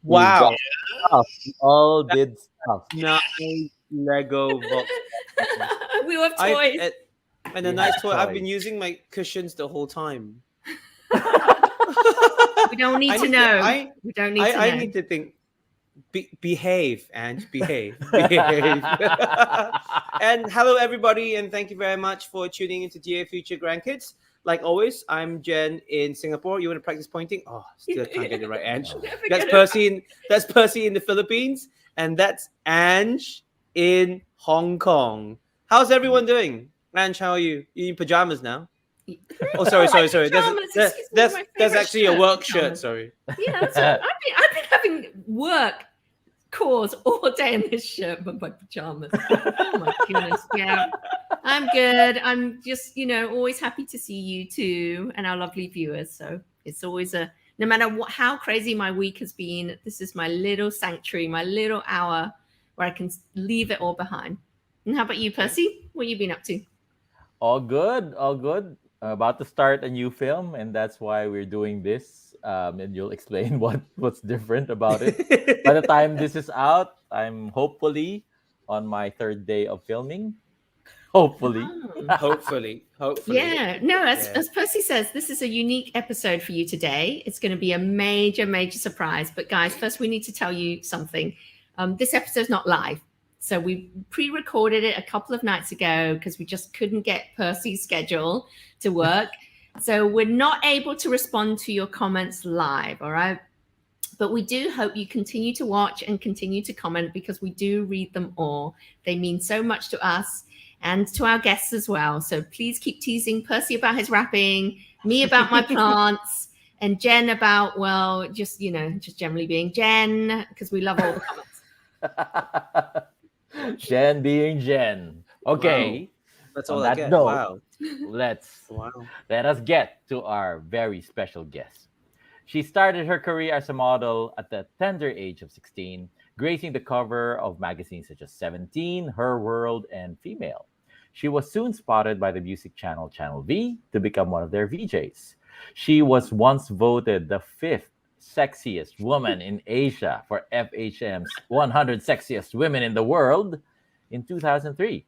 Wow. Stuff. We all did stuff. Nice Lego box. We have I toys. and a We nice have toy. I've been toys. using my cushions the whole time. We don't need I to need to- know. I- We don't need to I know. need to think. Behave, and behave, behave. And hello, everybody, and thank you very much for tuning into Dear Future Grandkids. Like always, I'm Jen in Singapore. You want to practice pointing? Oh, still can't get it right, Ange. That's Percy. That's Percy in the Philippines, and that's Ange in Hong Kong. How's everyone doing? Ange, how are you? You in pajamas now? Oh, sorry. Pajamas, excuse me, my That's favorite actually a shirt, work pajamas. shirt. Sorry. Yeah, that's what, I've been having work calls all day in this shirt, but my pajamas. Oh my goodness, yeah. I'm good. I'm just, always happy to see you too and our lovely viewers. So it's always no matter how crazy my week has been, this is my little sanctuary, my little hour where I can leave it all behind. And how about you, Percy? What have you been up to? All good, all good. About to start a new film, and that's why we're doing this. And you'll explain what's different about it. By the time this is out, I'm hopefully on my third day of filming. Hopefully. Hopefully. Yeah, no, as Yeah. Percy says, this is a unique episode for you today. It's going to be a major, major surprise. But guys, first we need to tell you something. This episode's not live. So we pre-recorded it a couple of nights ago because we just couldn't get Percy's schedule to work. So we're not able to respond to your comments live, all right? But we do hope you continue to watch and continue to comment because we do read them all. They mean so much to us and to our guests as well. So please keep teasing Percy about his rapping, me about my plants, and Jen about, well, just generally being Jen, because we love all the comments. Jen being Jen. Okay. That's On all I that get. note, Wow. let us get to our very special guest. She started her career as a model at the tender age of 16, gracing the cover of magazines such as 17, Her World, and Female. She was soon spotted by the music channel Channel V to become one of their VJs. She was once voted the fifth sexiest woman in Asia for FHM's 100 Sexiest Women in the World in 2003.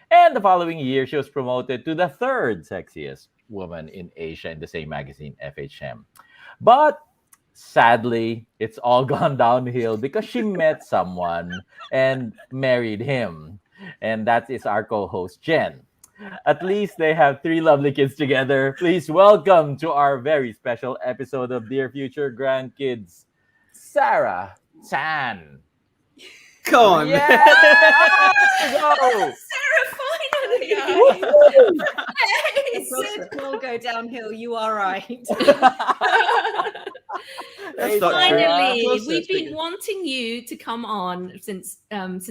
And the following year, she was promoted to the third sexiest woman in Asia in the same magazine, FHM. But sadly, it's all gone downhill because she met someone and married him. And that is our co host, Jen. At least they have three lovely kids together. Please welcome to our very special episode of Dear Future Grandkids, Sarah Chan. Come on, Yeah! man. Go! Sarah, finally! It did all go downhill. You are right. Hey, Finally, Sarah. we've been wanting you to come on since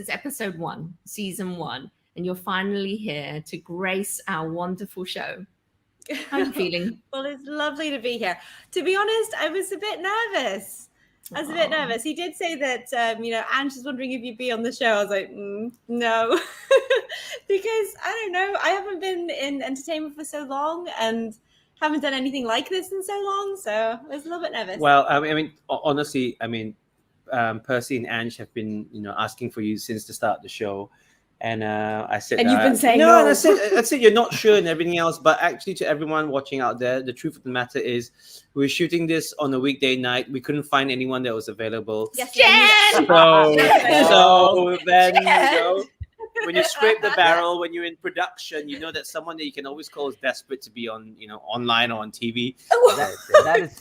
episode 1, season 1, and you're finally here to grace our wonderful show. How are you feeling? Well, it's lovely to be here. To be honest, I was a bit nervous. He did say that, Ange is wondering if you'd be on the show. I was like, no, because I don't know. I haven't been in entertainment for so long and haven't done anything like this in so long. So I was a little bit nervous. Well, honestly, Percy and Ange have been, asking for you since the start of the show. And I said, And you've been saying no. no. And I said you're not sure and everything else. But actually, to everyone watching out there, the truth of the matter is, we're shooting this on a weekday night. We couldn't find anyone that was available. Yes, Jen! So then, when you scrape the barrel, when you're in production, you know that someone that you can always call is desperate to be on, online or on TV. That is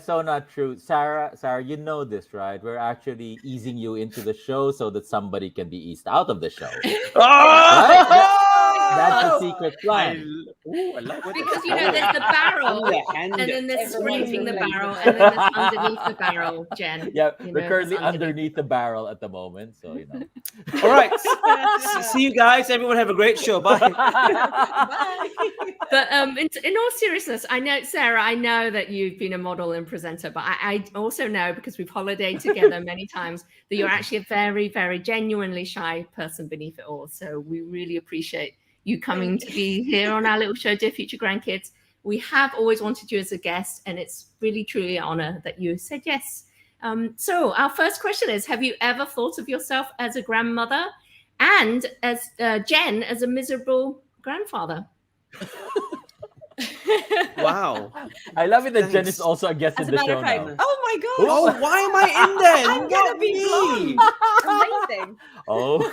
so not true. Sarah, you know this, right? We're actually easing you into the show so that somebody can be eased out of the show. Oh! That's the secret plan. Ooh, I love it. Because there's the barrel, and then there's scraping the barrel, and then there's underneath the barrel, Jen. Yeah, You we're know, currently there's underneath the barrel at the moment, so All right. See you guys. Everyone have a great show. Bye. Bye. But in all seriousness, I know, Sarah, I know that you've been a model and presenter, but I also know, because we've holidayed together many times, that you're actually a very, very genuinely shy person beneath it all. So we really appreciate you coming to be here on our little show, Dear Future Grandkids. We have always wanted you as a guest, and it's really, truly an honor that you said yes. So our first question is, have you ever thought of yourself as a grandmother and as Jen as a miserable grandfather? Wow. I love it that Jen Thanks. is also a guest As in a the matter show of fact, now. oh my gosh. Oh, why am I in there? I'm gonna Not be me. blonde. Amazing. Oh.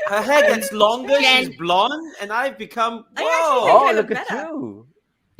Her hair gets longer. Jen. She's blonde, and I've become. I Whoa. actually Oh, I look look at better. you.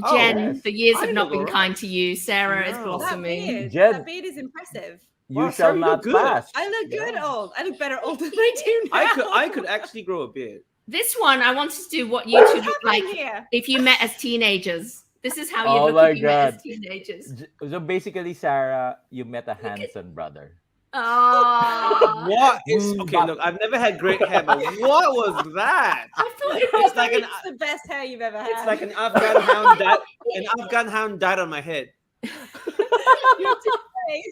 Oh, Jen, yes. the years I have not look been alright. kind to you. Sarah is No. blossoming. Jen. That beard is impressive. You Wow, shall Sarah, you not look good. pass. I look good Yeah. old. I look better old than I do now. I could actually grow a beard. This one, I wanted to do what you two look like here? if you met as teenagers. This is how you Oh look my if you met God. as teenagers. So basically, Sarah, you met a handsome brother. Oh, What is Mm, okay? but- Look, I've never had great hair, but what was that? I thought it It's like an It's the best hair you've ever had. it's like an Afghan hound died. An Afghan hound died on my head. Your today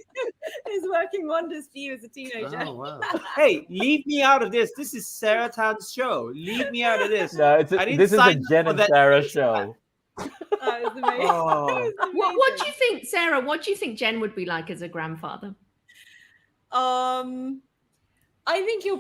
is working wonders for you as a teenager. Oh wow! Hey, leave me out of this. This is Sarah Tan's show. Leave me out of this. No, I didn't this is a sign up Jen for and that Sarah face show. Oh, it was amazing. Oh. It was What do you amazing. think, Sarah? What do you think Jen would be like as a grandfather? I think he'll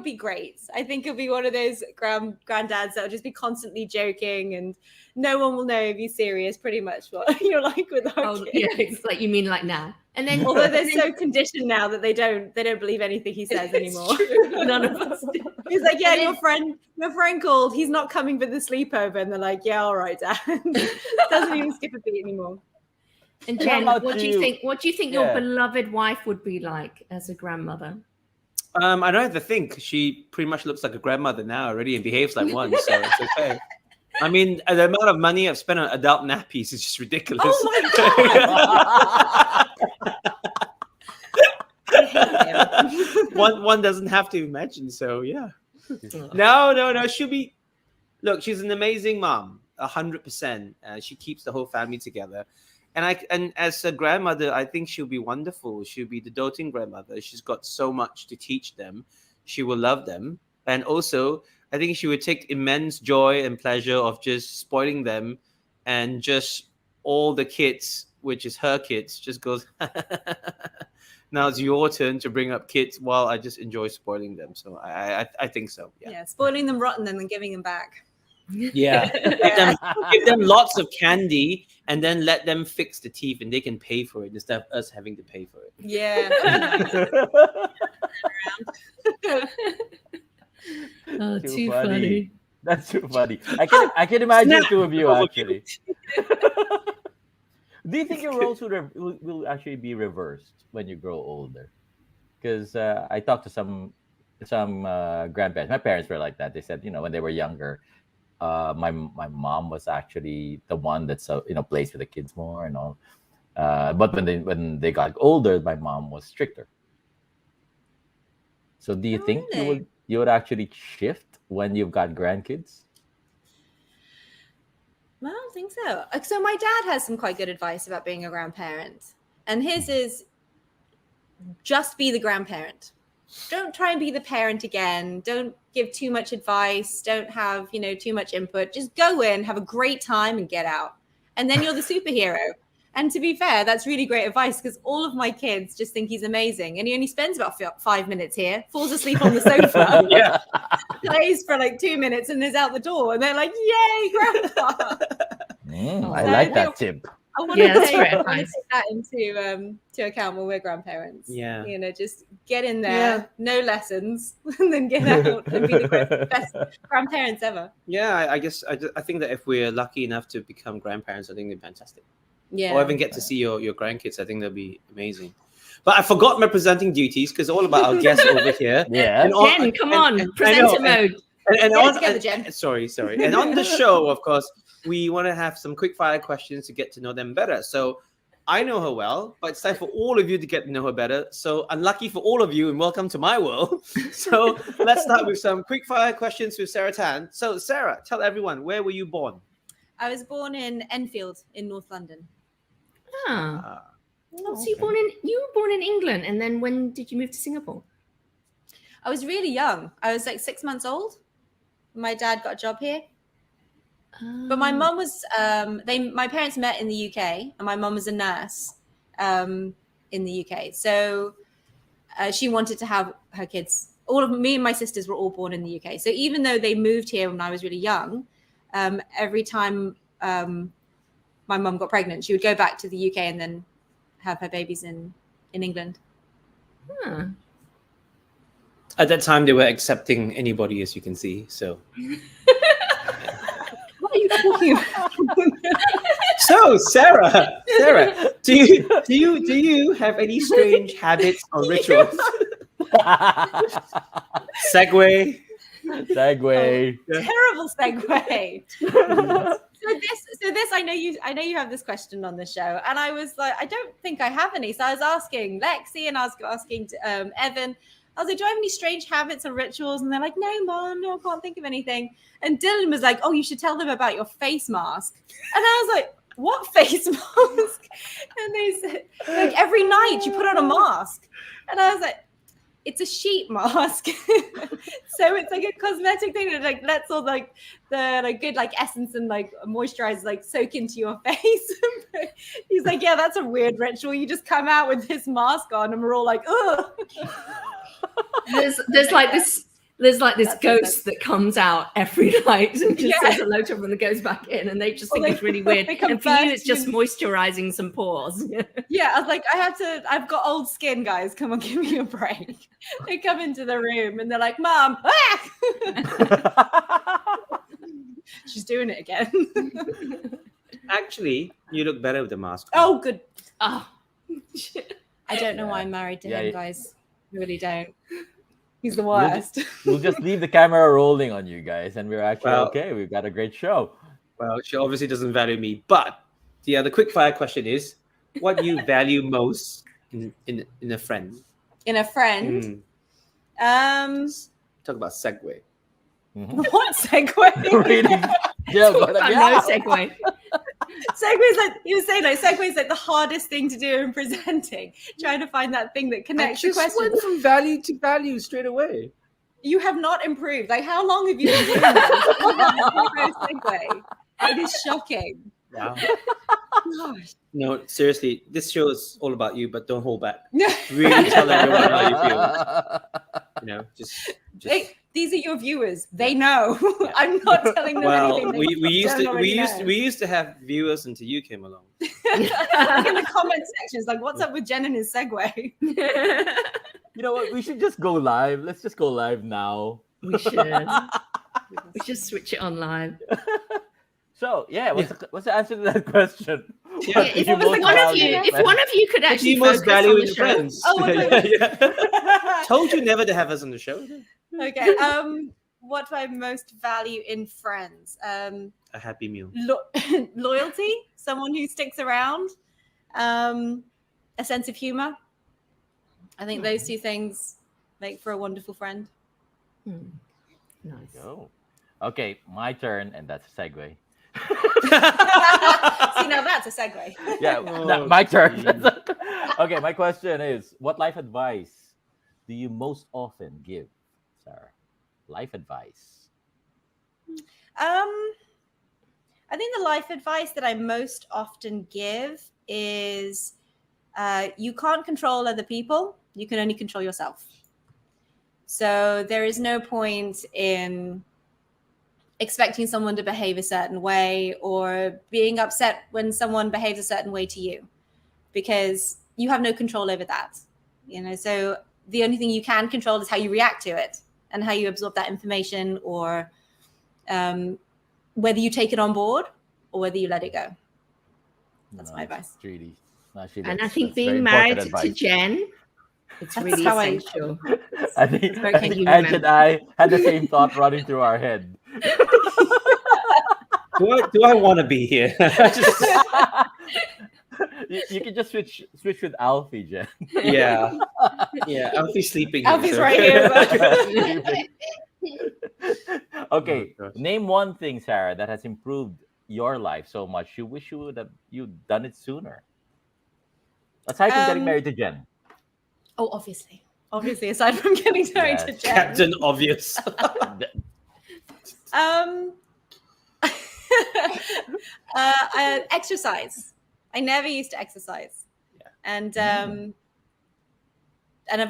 be great. I think he'll be one of those granddads that'll just be constantly joking, and no one will know if he's serious. Pretty much what you're like with our Oh, kids. yeah, it's like you mean like now. And then Although they're so conditioned now that they don't believe anything he says anymore. none of us do. He's like, yeah, And your friend called. He's not coming for the sleepover, and they're like, yeah, all right, Dad. Doesn't even skip a beat anymore. And How Jen, about what do you you? think? What do you think your Yeah. beloved wife would be like as a grandmother? I don't have to think. She pretty much looks like a grandmother now already and behaves like one, so it's okay. I mean, the amount of money I've spent on adult nappies is just ridiculous. Oh one doesn't have to imagine. So yeah. No. She's an amazing mom, 100%. She keeps the whole family together. And as a grandmother, I think she'll be wonderful. She'll be the doting grandmother. She's got so much to teach them. She will love them. And also, I think she would take immense joy and pleasure of just spoiling them, and just all the kids, which is her kids, just goes, now it's your turn to bring up kids while I just enjoy spoiling them. So I think so. Yeah. Yeah, spoiling them rotten and then giving them back. Yeah. Give them lots of candy and then let them fix the teeth, and they can pay for it instead of us having to pay for it. Yeah. Oh, Too too funny. funny. That's too funny. I can imagine Snap. two of you actually. Do you think your roles will actually be reversed when you grow older? Because I talked to some grandparents. My parents were like that. They said, when they were younger, my mom was actually the one that plays with the kids more and all. But when they got older, my mom was stricter. So do you Oh, think really? you would actually shift when you've got grandkids? Well, I don't think so. So my dad has some quite good advice about being a grandparent. And his is just be the grandparent. Don't try and be the parent again. Don't give too much advice. Don't have, too much input. Just go in, have a great time, and get out. And then you're the superhero. And to be fair, that's really great advice, because all of my kids just think he's amazing. And he only spends about 5 minutes here, falls asleep on the sofa, Yeah. plays for like 2 minutes, and is out the door. And they're like, yay, grandpa. I like that tip. I want Yeah, to that's take, great I wanna advice. take that into to account when we're grandparents. Yeah. Just get in there, no lessons, and then get out and be the best grandparents ever. Yeah, I guess I think that if we're lucky enough to become grandparents, I think they're fantastic. Yeah. Or even get to see your grandkids, I think that'll be amazing. But I forgot my presenting duties, because all about our guests over here. Yeah. And all- Jen, come and- on, and- I presenter know, mode. And Get it on, together, Jen. sorry. And on the show, of course, we want to have some quick fire questions to get to know them better. So I know her well, but it's time for all of you to get to know her better. So unlucky for all of you, and welcome to my world. So let's start with some quick fire questions with Sarah Tan. So Sarah, tell everyone, where were you born? I was born in Enfield in North London. Ah. So you were born in England, and then when did you move to Singapore? I was really young. I was like 6 months old. My dad got a job here. But my mum was, my parents met in the UK, and my mum was a nurse in the UK. So she wanted to have her kids. All of me and my sisters were all born in the UK. So even though they moved here when I was really young, every time my mum got pregnant, she would go back to the UK and then have her babies in England. Huh. At that time, they were accepting anybody, as you can see. So. What are you talking about? So, Sarah, do you have any strange habits or rituals? Segue. Terrible segue. So this, I know you have this question on the show, and I was like, I don't think I have any. So I was asking Lexi, and I was asking Evan. I was like, do I have any strange habits or rituals? And they're like, no, Mom, no, I can't think of anything. And Dylan was like, oh, you should tell them about your face mask. And I was like, what face mask? And they said, like, every night you put on a mask. And I was like, it's a sheet mask. So it's like a cosmetic thing that like lets all like the like good like essence and like moisturizer like soak into your face. He's like, yeah, that's a weird ritual. You just come out with this mask on and we're all like, ugh. There's like this ghost that comes out every night and just says hello to everyone and goes back in, and they just think it's really weird. And for you, it's just moisturizing some pores. Yeah, I was like, I've got old skin, guys. Come on, give me a break. They come into the room and they're like, Mom, she's doing it again. Actually, you look better with the mask. Oh, good. Oh. I don't know why I'm married to him, guys. I really don't. He's the worst. We'll just leave the camera rolling on you guys, and we're actually okay. We've got a great show. Well, she obviously doesn't value me, but the quick fire question is, what do you value most in a friend? In a friend? Talk about segue. What segue? No segue. Segue's like, you were saying, like, segue's like the hardest thing to do in presenting, trying to find that thing that connects the question. Went from value to value straight away. You have not improved. Like, how long have you been doing this? Segue. It is shocking. Wow. Gosh. No, seriously, this show is all about you, but don't hold back. Really tell everyone how you feel. Just. Hey, these are your viewers. They know. Yeah. I'm not telling them anything. We used to have viewers until you came along. Like in the comment sections, like, what's up with Jen and his segue? You know what? We should just go live. Let's just go live now. We should. We should switch it on live. So what's the answer to that question? Yeah, if one of you could actually focus on the show. Friends. Told you never to have us on the show. Okay. What do I most value in friends? A happy meal. Loyalty, someone who sticks around, a sense of humor. I think those two things make for a wonderful friend. Nice. Okay, my turn, and that's a segue. See, now that's a segue. Yeah, my turn. Okay, my question is, what life advice do you most often give, Sarah? Life advice. I think the life advice that I most often give is you can't control other people. You can only control yourself. So there is no point in expecting someone to behave a certain way or being upset when someone behaves a certain way to you, because you have no control over that. So the only thing you can control is how you react to it and how you absorb that information, or whether you take it on board or whether you let it go. That's my advice. Really, and I think being married to Jen It's That's really how I- essential. I think, Can I think you Ange and remember? I had the same thought running through our head. Do I want to be here? Just, You can just switch with Alfie, Jen. yeah. Yeah. Alfie's sleeping here. Alfie's right here as Okay, Oh, gosh. name one thing, Sarah, that has improved your life so much you wish you'd done it sooner. Aside from getting married to Jen. Oh, obviously, aside from getting married to Yes. Jen. Captain Obvious. Exercise. I never used to exercise, and I've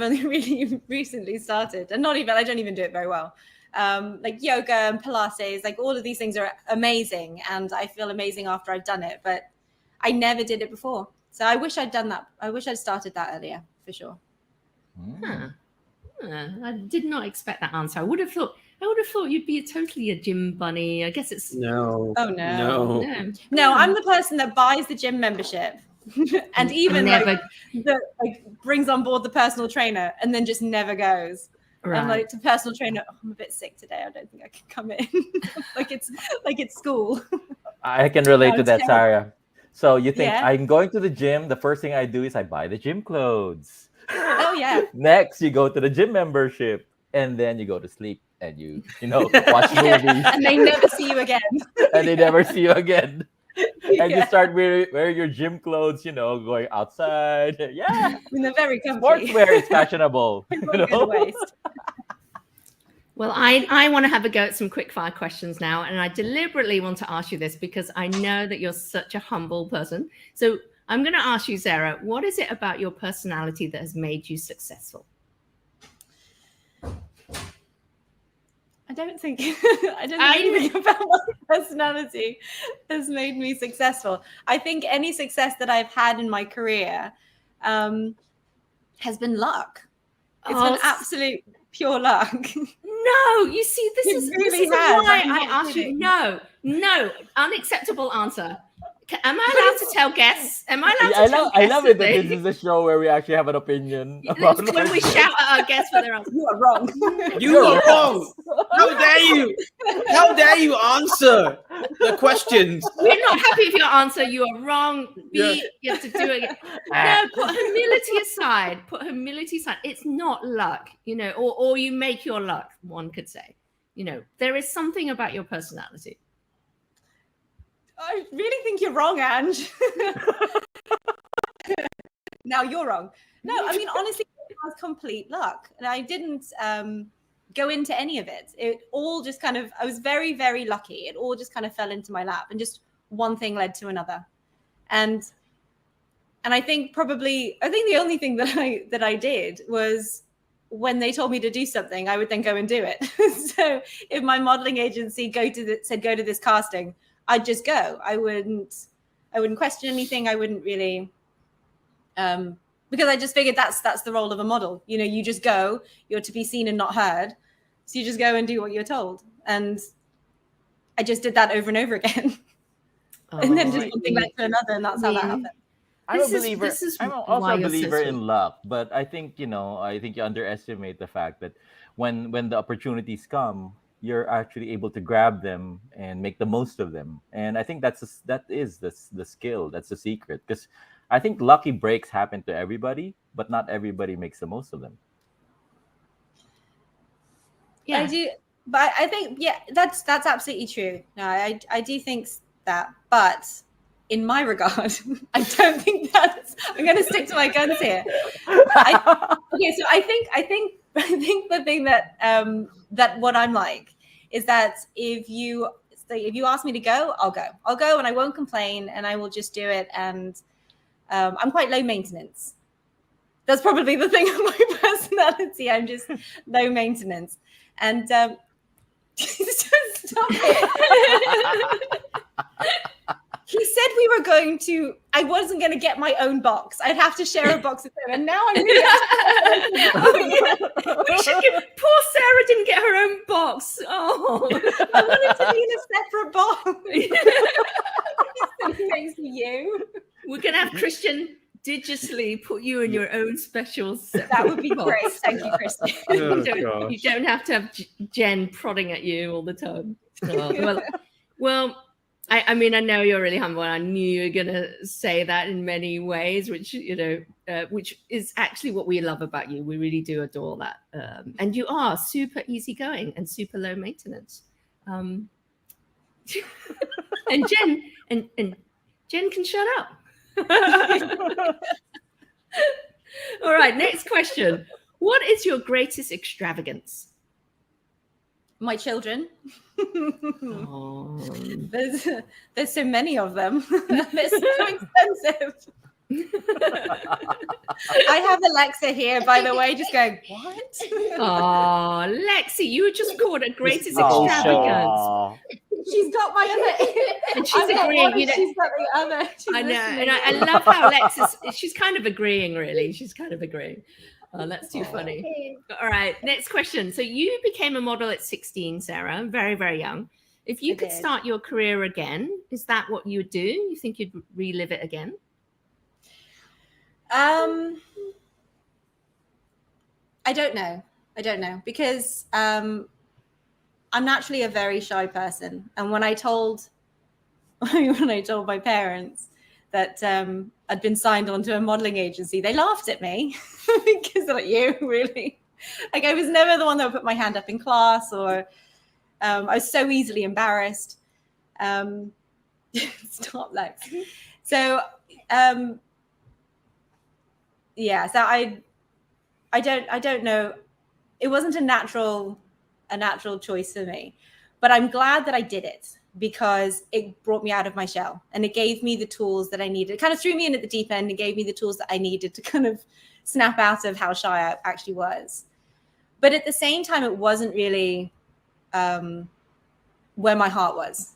only really recently started, and I don't even do it very well. Like yoga and Pilates, like all of these things are amazing, and I feel amazing after I've done it. But I never did it before, so I wish I'd done that. I wish I'd started that earlier, for sure. Huh. I did not expect that answer. I would have thought you'd be totally a gym bunny. I guess it's No. Oh no. no. No, I'm the person that buys the gym membership and even never brings on board the personal trainer and then just never goes. right. I'm like to personal trainer, oh, I'm a bit sick today. I don't think I can come in. like it's school. I can relate to Sounds that, terrible. Sarah. So you think Yeah. I'm going to the gym, the first thing I do is I buy the gym clothes. Oh yeah. Next, you go to the gym membership, and then you go to sleep and you watch movies, And they never see you again. and they never see you again. And you Yeah. start wearing your gym clothes, going outside. Yeah, I mean, they're very comfy. sportswear is fashionable. It won't go to waste. Well, I want to have a go at some quick fire questions now. And I deliberately want to ask you this because I know that you're such a humble person. So I'm going to ask you, Sarah, what is it about your personality that has made you successful? I don't think anything about my personality has made me successful. I think any success that I've had in my career has been luck. It's been absolute pure luck. No, you see, this It is really why has. I'm I not asked you. kidding. No, unacceptable answer. Am I allowed to tell guests? Am I allowed Yeah, to tell I guests love it that they- this is a show where we actually have an opinion about when we shout at our guests for their answer? You are wrong. You are wrong. How dare you? How dare you answer the questions? We're not happy with your answer. You are wrong. You have to do it again. No, put humility aside. It's not luck, or you make your luck, one could say. There is something about your personality. I really think you're wrong, Ange. Now you're wrong. No, I mean, honestly, it was complete luck. And I didn't go into any of it. It all just I was very, very lucky. It all just kind of fell into my lap and just one thing led to another. And I think the only thing that I did was when they told me to do something, I would then go and do it. So if my modeling agency said go to this casting, I'd just go. I wouldn't question anything. I wouldn't really, because I just figured that's the role of a model. You just go. You're to be seen and not heard. So you just go and do what you're told. And I just did that over and over again. And then just one thing led to another, and that's how that happened. I'm a believer. I'm also why a you're so believer sweet. in luck, but I think you underestimate the fact that when the opportunities come, you're actually able to grab them and make the most of them. And I think that is the skill. That's the secret. Because I think lucky breaks happen to everybody, but not everybody makes the most of them. Yeah. I do, but I think that's absolutely true. No, I do think that, but in my regard, I don't think I'm going to stick to my guns here. So I think the thing that what I'm like is that if you ask me to go, I'll go and I won't complain and I will just do it. And I'm quite low maintenance. That's probably the thing of my personality. I'm just low maintenance. And stop it. He said I wasn't going to get my own box. I'd have to share a box with him. And now I'm really Poor Sarah didn't get her own box. Oh, I wanted to be in a separate box. Thanks to you. We're going to have Christian digitally put you in your own special That would be great. box. Thank you, Christy. You don't have to have Jen prodding at you all the time. Well, I mean, I know you're really humble. And I knew you were going to say that in many ways, which, which is actually what we love about you. We really do adore that. And you are super easygoing and super low maintenance. And Jen can shut up. All right, next question. What is your greatest extravagance? My children. Oh. There's so many of them. They're so expensive. I have Alexa here, by the way, just going, what? Oh, Lexi, you were just called a greatest extravagance. She's got my other ear. And she's agreeing. She's got the other. I know. And I love how she's kind of agreeing, really. She's kind of agreeing. Oh, that's too funny. All right, next question. So you became a model at 16, Sarah, very, very young. If you could start your career again, is that what you would do? You think you'd relive it again? I don't know. Because I'm naturally a very shy person. And when I told my parents that I'd been signed on to a modeling agency, they laughed at me because they're like, you really? Like, I was never the one that would put my hand up in class, or I was so easily embarrassed. Stop, Lex. So, yeah, so I don't know. It wasn't a natural choice for me, but I'm glad that I did it, because it brought me out of my shell and it gave me the tools that I needed. It kind of threw me in at the deep end and gave me the tools that I needed to kind of snap out of how shy I actually was. But at the same time, it wasn't really where my heart was.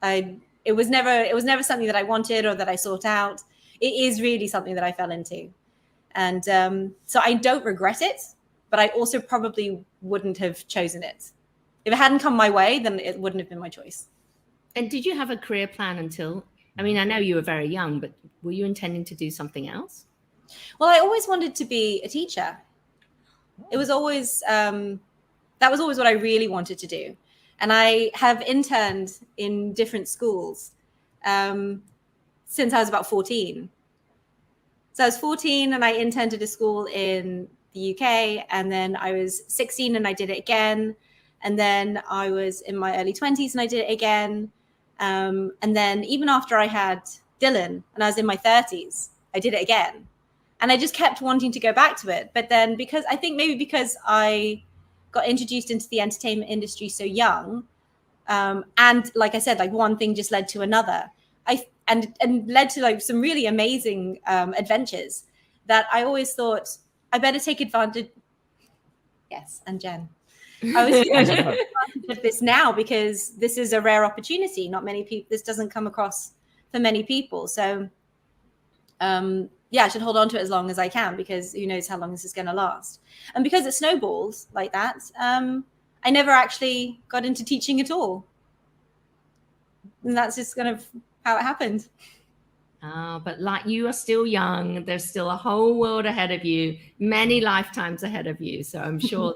It was never something that I wanted or that I sought out. It is really something that I fell into. And so I don't regret it, but I also probably wouldn't have chosen it. If it hadn't come my way, then it wouldn't have been my choice. And did you have a career plan until, I mean, I know you were very young, but were you intending to do something else? Well, I always wanted to be a teacher. It was always, that was always what I really wanted to do. And I have interned in different schools since I was about 14. So I was 14 and I interned at a school in the UK, and then I was 16 and I did it again. And then I was in my early 20s and I did it again. And then even after I had Dylan and I was in my 30s, I did it again. And I just kept wanting to go back to it. But then because I got introduced into the entertainment industry so young, and like I said, like one thing just led to another, and led to like some really amazing adventures that I always thought I better take advantage. Yes, and Jen. I was taking advantage of this now, because this is a rare opportunity. Not many people, this doesn't come across for many people. So yeah, I should hold on to it as long as I can, because who knows how long this is going to last. And because it snowballed like that, I never actually got into teaching at all. And that's just kind of how it happened. But like, you are still young. There's still a whole world ahead of you, many lifetimes ahead of you. So I'm sure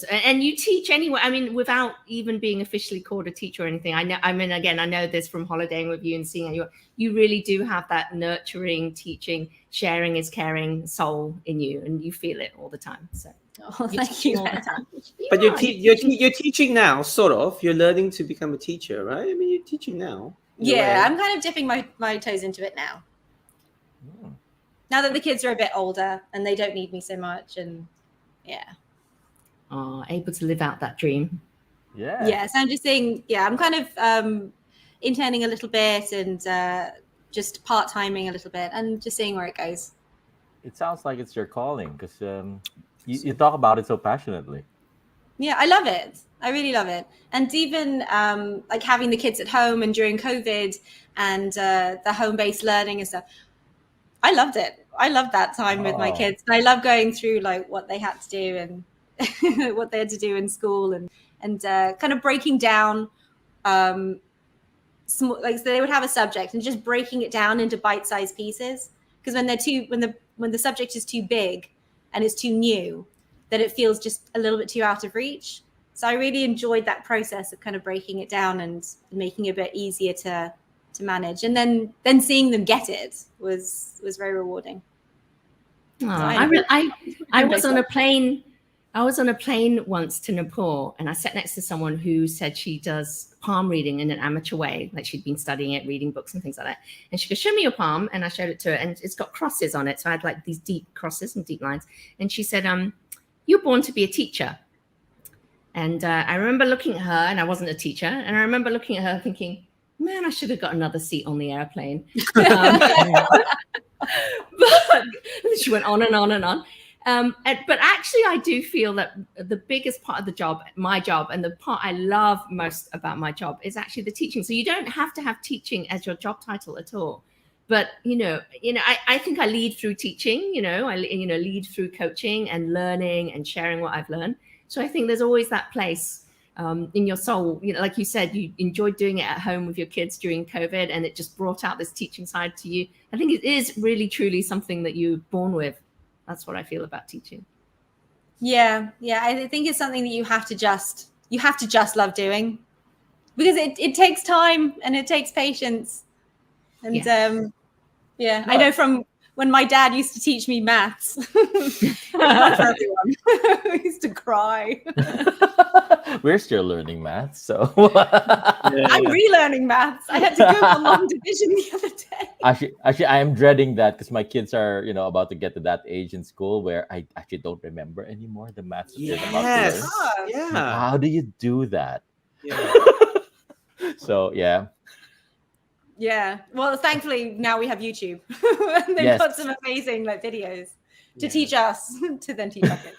and you teach anyway. I mean, without even being officially called a teacher or anything. I know this from holidaying with you and seeing how you really do have that nurturing, teaching, sharing is caring soul in you, and you feel it all the time. So thank you. All the time. But you're teaching now, sort of. You're learning to become a teacher, right? I mean, you're teaching now. Yeah, I'm kind of dipping my toes into it now. Now that the kids are a bit older and they don't need me so much, and yeah. Able to live out that dream. Yeah. Yeah, so I'm just saying, yeah, I'm kind of interning a little bit and just part-timing a little bit and just seeing where it goes. It sounds like it's your calling, because you talk about it so passionately. Yeah, I love it. I really love it. And even like having the kids at home and during COVID and the home-based learning and stuff, I loved it. I loved that time with my kids. And I love going through like what they had to do and what they had to do in school, and kind of breaking down like, so they would have a subject and just breaking it down into bite-sized pieces because when the subject is too big and it's too new, that it feels just a little bit too out of reach. So I really enjoyed that process of kind of breaking it down and making it a bit easier to manage. And then seeing them get it was very rewarding. Oh, I was on a plane. I was on a plane once to Nepal, and I sat next to someone who said she does palm reading in an amateur way, like she'd been studying it, reading books and things like that. And she goes, "Show me your palm," and I showed it to her, and it's got crosses on it. So I had like these deep crosses and deep lines. And she said, "You're born to be a teacher." And I remember looking at her, and I wasn't a teacher. And I remember looking at her thinking, man, I should have got another seat on the airplane. But she went on and on and on. But actually, I do feel that the biggest part of the job, my job, and the part I love most about my job is actually the teaching. So you don't have to have teaching as your job title at all. But, I think I lead through teaching, I lead through coaching and learning and sharing what I've learned. So I think there's always that place in your soul, like you said, you enjoyed doing it at home with your kids during COVID, and it just brought out this teaching side to you. I think it is really, truly something that you're born with. That's what I feel about teaching. Yeah. I think it's something that you have to just love doing, because it takes time and it takes patience. And No. I know from when my dad used to teach me maths. Not for everyone. I used to cry. We're still learning math, so I'm relearning maths. I had to Google long division the other day. Actually, I am dreading that because my kids are, about to get to that age in school where I actually don't remember anymore the maths that they're about to learn. Yeah. How do you do that? Yeah. So yeah. Yeah. Well, thankfully now we have YouTube. And they've got some amazing videos to teach us to then teach our kids.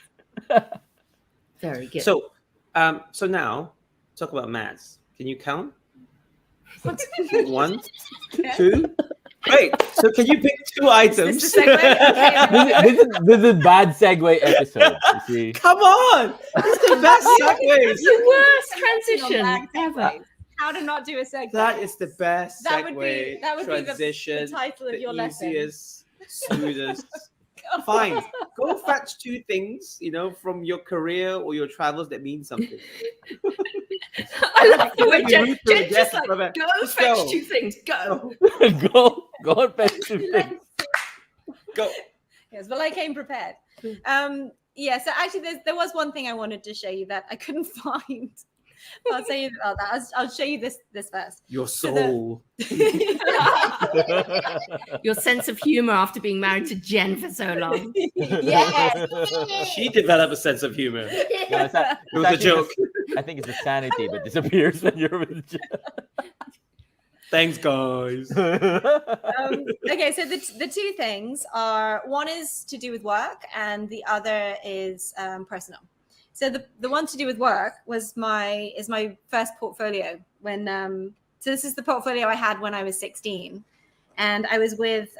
Very good. So now talk about maths. Can you count? 1, 2. Great. So can you pick 2 items? Is this a segue? This is bad segue episode. You see? Come on. This is the best segues. The worst transition ever. How to not do a segue. That is the best That segue. would be transition. the title of your lesson. Easiest, smoothest. Fine. Go fetch 2 things, from your career or your travels that mean something. I love the way Jen Yes, just like, brother. go Let's fetch go. 2 things. Go. Go and fetch 2 things. Go. Yes, well, I came prepared. So actually there was one thing I wanted to show you that I couldn't find. I'll tell you about that. I'll show you this first. Your soul. Your sense of humor after being married to Jen for so long. Yes. She developed a sense of humor. No, it was a joke. I think it's the sanity that disappears when you're with Thanks, guys. Okay, so the 2 things are, one is to do with work and the other is personal. So the one to do with work is my first portfolio when so this is the portfolio I had when I was 16, and I was with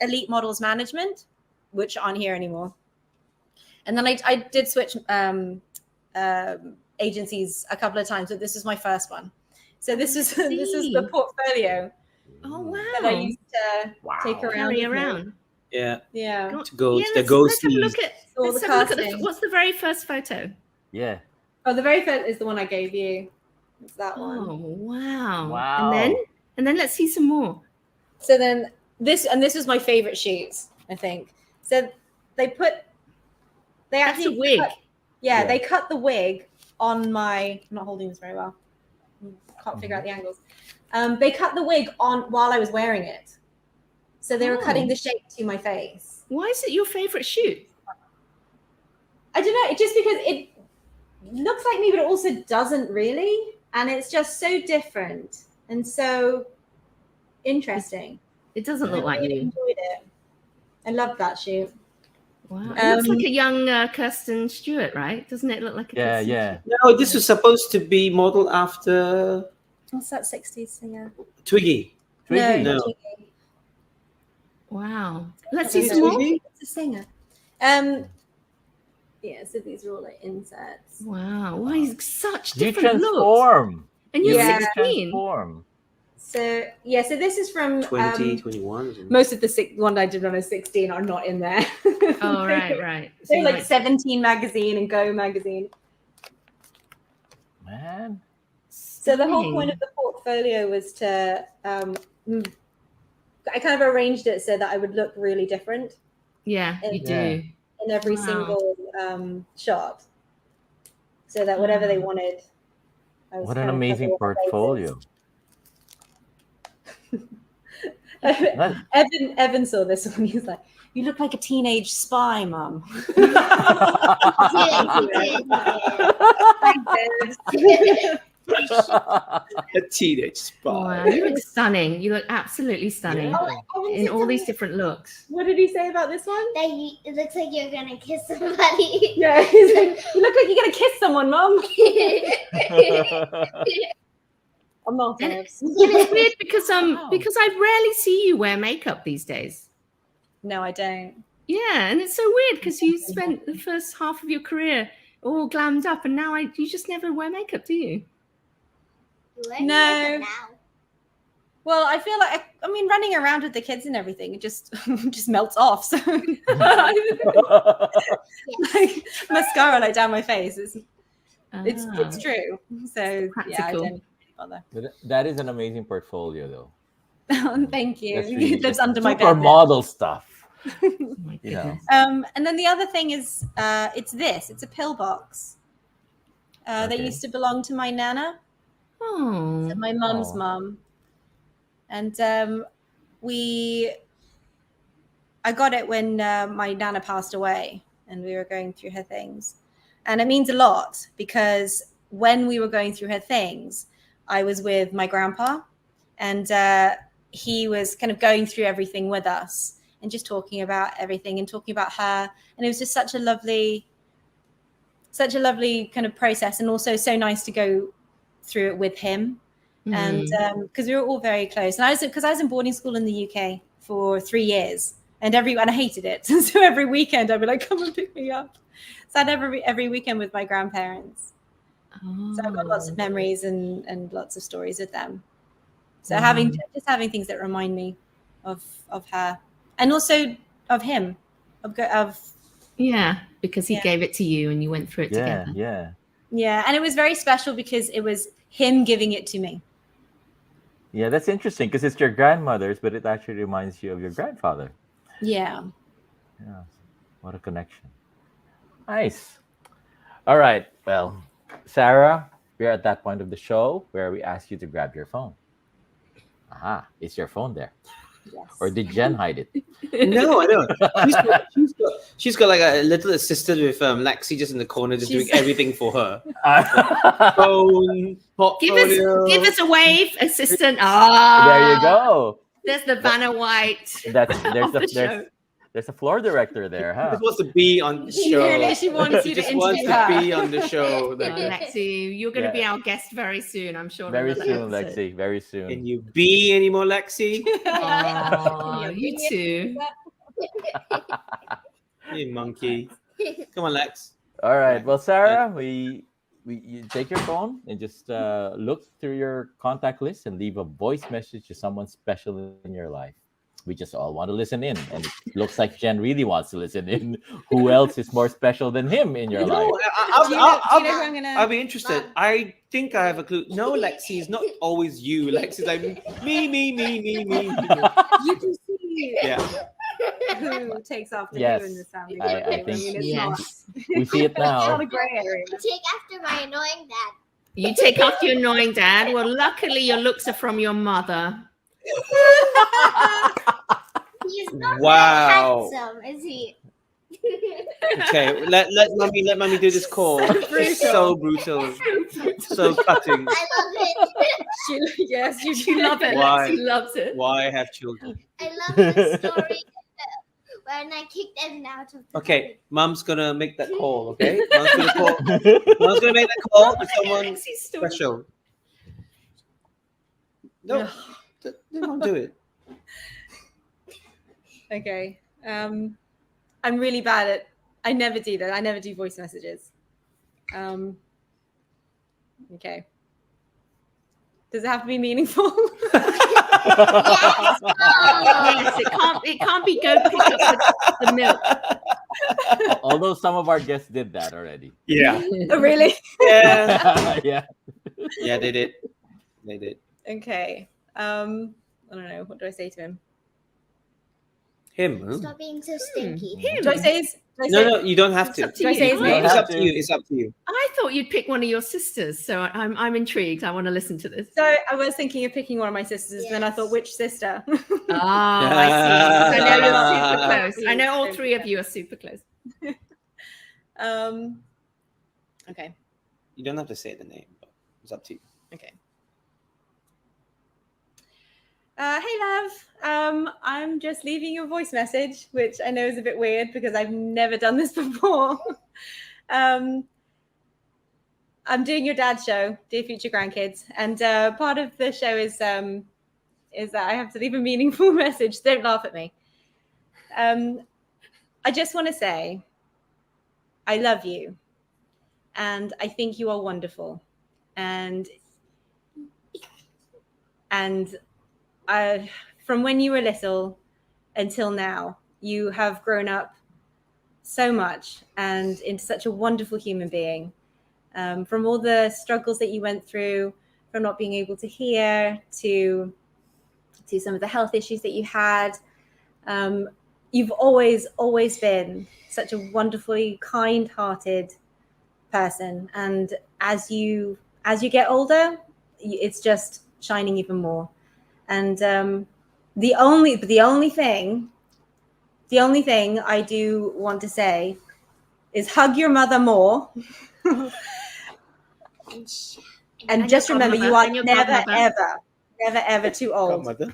Elite Models Management, which aren't here anymore. And then I did switch agencies a couple of times, but this is my first one. So this is the portfolio. Oh wow! That I used to take around. Carry around. Yeah. To go. Let's have a look at. Let's have a look at what's the very first photo? Yeah. Oh, the very first is the one I gave you. It's that one. Oh wow! Wow. And then let's see some more. So then this was my favorite shoots, I think. So they That's a wig. They cut the wig on my. I'm not holding this very well. Can't figure out the angles. They cut the wig on while I was wearing it. So they were cutting the shape to my face. Why is it your favorite shoot? I don't know. Just because it looks like me, but it also doesn't really. And it's just so different and so interesting. It doesn't look like I really you. enjoyed it. I loved that shoot. Wow. It looks like a young Kirsten Stewart, right? Doesn't it look like a Kirsten Stewart? No, this was supposed to be modeled after... What's that 60s singer? Twiggy. No. Twiggy. Wow. Let's see some more. It's a singer. Yeah, so these are all inserts. Wow. Why such You different looks? transform. And you're You 16. transform. So this is from 2021. most of the one I did when I was 16 are not in there. Oh, right. So They're you like might- 17 magazine and Go magazine. Man. So the whole Stunning. point of the portfolio was to, I kind of arranged it so that I would look really different Yeah, you Yeah. do. in every Wow. single shot, so that whatever they wanted, I was What an kind of amazing covering all portfolio. bases. Evan saw this one. He was like, "You look like a teenage spy, Mum." A teenage spy. Wow, you look stunning. You look absolutely stunning Yeah. in all these different looks. What did he say about this one? That it looks like you're gonna kiss somebody. Yeah, he's like, "You look like you're gonna kiss someone, Mum." I'm not. And it's weird because I rarely see you wear makeup these days. No, I don't. Yeah, and it's so weird because you spent the first half of your career all glammed up, and now you just never wear makeup, do you? No. Well, I feel like I mean, running around with the kids and everything, it just melts off. So like, mascara like down my face. It's true. So yeah, I Practical. don't bother. But that is an amazing portfolio, though. Thank you. That's really It lives under my bed. now. supermodel stuff. Oh my You know. goodness. And then the other thing is, it's a pill box. That Okay. used to belong to my nana, Oh, so my mum's Oh. mum, and I got it when my nana passed away, and we were going through her things, and it means a lot because when we were going through her things, I was with my grandpa, and he was kind of going through everything with us and just talking about everything and talking about her, and it was just such a lovely kind of process, and also so nice to go through it with him. And because we were all very close, and I was in boarding school in the UK for 3 years, and I hated it. So every weekend I'd be like, "Come and pick me up." So I'd every weekend with my grandparents. So I've got lots of memories and lots of stories with them. So having things that remind me of her, and also of him, yeah, because he gave it to you and you went through it Yeah, together. yeah, and it was very special because it was him giving it to me. Yeah, that's interesting because it's your grandmother's, but it actually reminds you of your grandfather. Yeah. Yeah, what a connection. Nice. All right. Well, Sarah, we're at that point of the show where we ask you to grab your phone. Aha, is your phone there? Yes. Or did Jen hide it? No, I don't. She's got like a little assistant with Lexi just in the corner, just doing everything for her. Phone, portfolio. Give us a wave, assistant. There you go. There's the Vanna White. There's a floor director there, She huh? just wants to be on the show. Really, she wants you to just wants interview to her. be on the show. Like, Lexi, you're going to be Yeah. our guest very soon, I'm sure. Very another soon, episode. Lexi. Very soon. can you be any more Lexi? Oh, you too. You monkey. Come on, Lex. All right. Well, Sarah, you take your phone and just look through your contact list and leave a voice message to someone special in your life. We just all want to listen in, and it looks like Jen really wants to listen in. Who else is more special than him in your life? Do you know who I'm gonna? I'll be interested. I think I have a clue. No, Lexi, it's not always you. Lexi's like me. You can see Yeah. who takes after Yes. who in this family. I think it's Yes. We see it not, it's not now. a grey area. Take after my annoying dad. You take off your annoying dad. Well, luckily your looks are from your mother. He's not Wow. that handsome, is he? Okay, let mommy do this call. It's so brutal, so cutting. I love it. Yes, you She loves it. Why? Lexi loves it. Why have children? I love the story when I kicked Evan out of the Okay, mom's gonna make that call. Okay, mom's gonna make that call to someone Lexi's story. special. No, they won't do it. Okay. I'm really bad at. I never do that. I never do voice messages. Okay. Does it have to be meaningful? Yes. Yes, it can't be go pick up the milk. Although some of our guests did that already. Yeah. Oh, really? Yeah. Yeah. Yeah, they did. They did. Okay. I don't know. What do I say to him? Him? Huh? Stop being so stinky. Do I say his? No, you don't have It's to. up to Do I you. say his You name? don't It's have up to to. you. It's up to you. I thought you'd pick one of your sisters, so I'm intrigued. I want to listen to this. So I was thinking of picking one of my sisters, and then I thought, Yes. which sister? Oh, I see. I know you're super Ah. close. I know all three of you are super close. Okay. You don't have to say the name, but it's up to you. Okay. Hey, love. I'm just leaving you a voice message, which I know is a bit weird because I've never done this before. I'm doing your dad's show, Dear Future Grandkids, and part of the show is that I have to leave a meaningful message. Don't laugh at me. I just want to say I love you, and I think you are wonderful, and from when you were little until now, you have grown up so much and into such a wonderful human being. From all the struggles that you went through, from not being able to hear to some of the health issues that you had, you've always been such a wonderfully kind-hearted person. And as you get older, it's just shining even more. And the only thing I do want to say is hug your mother more. And just remember, you are never ever too old Godmother.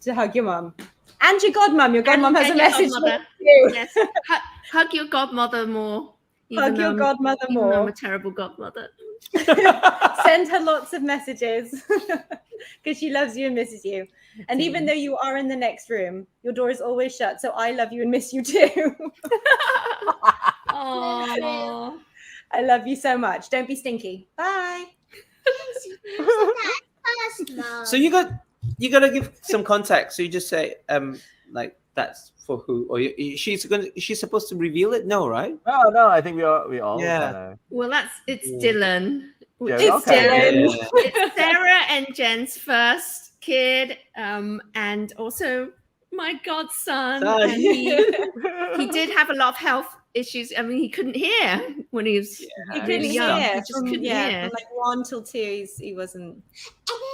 to hug your mom. And your godmom. Your godmom has a your message for godmother. you. Yes, hug your godmother more. Hug your godmother even though I'm more. a terrible godmother. Send her lots of messages because she loves you and misses you. And even though you are in the next room, your door is always shut. So I love you and miss you too. Oh, I love you so much. Don't be stinky. Bye. So you gotta give some context. So you just say like that's for who, or she's supposed to reveal it? No, right? No, I think we all Yeah. kind of. well, it's Yeah. Dylan. Yeah, which we all is kinda Dylan. did. Yeah. It's Sarah and Jen's first kid, and also my godson. Son. And he did have a lot of health issues. I mean, he couldn't hear when he was He really couldn't young. hear. He just From, couldn't hear. from like 1 till 2, he wasn't.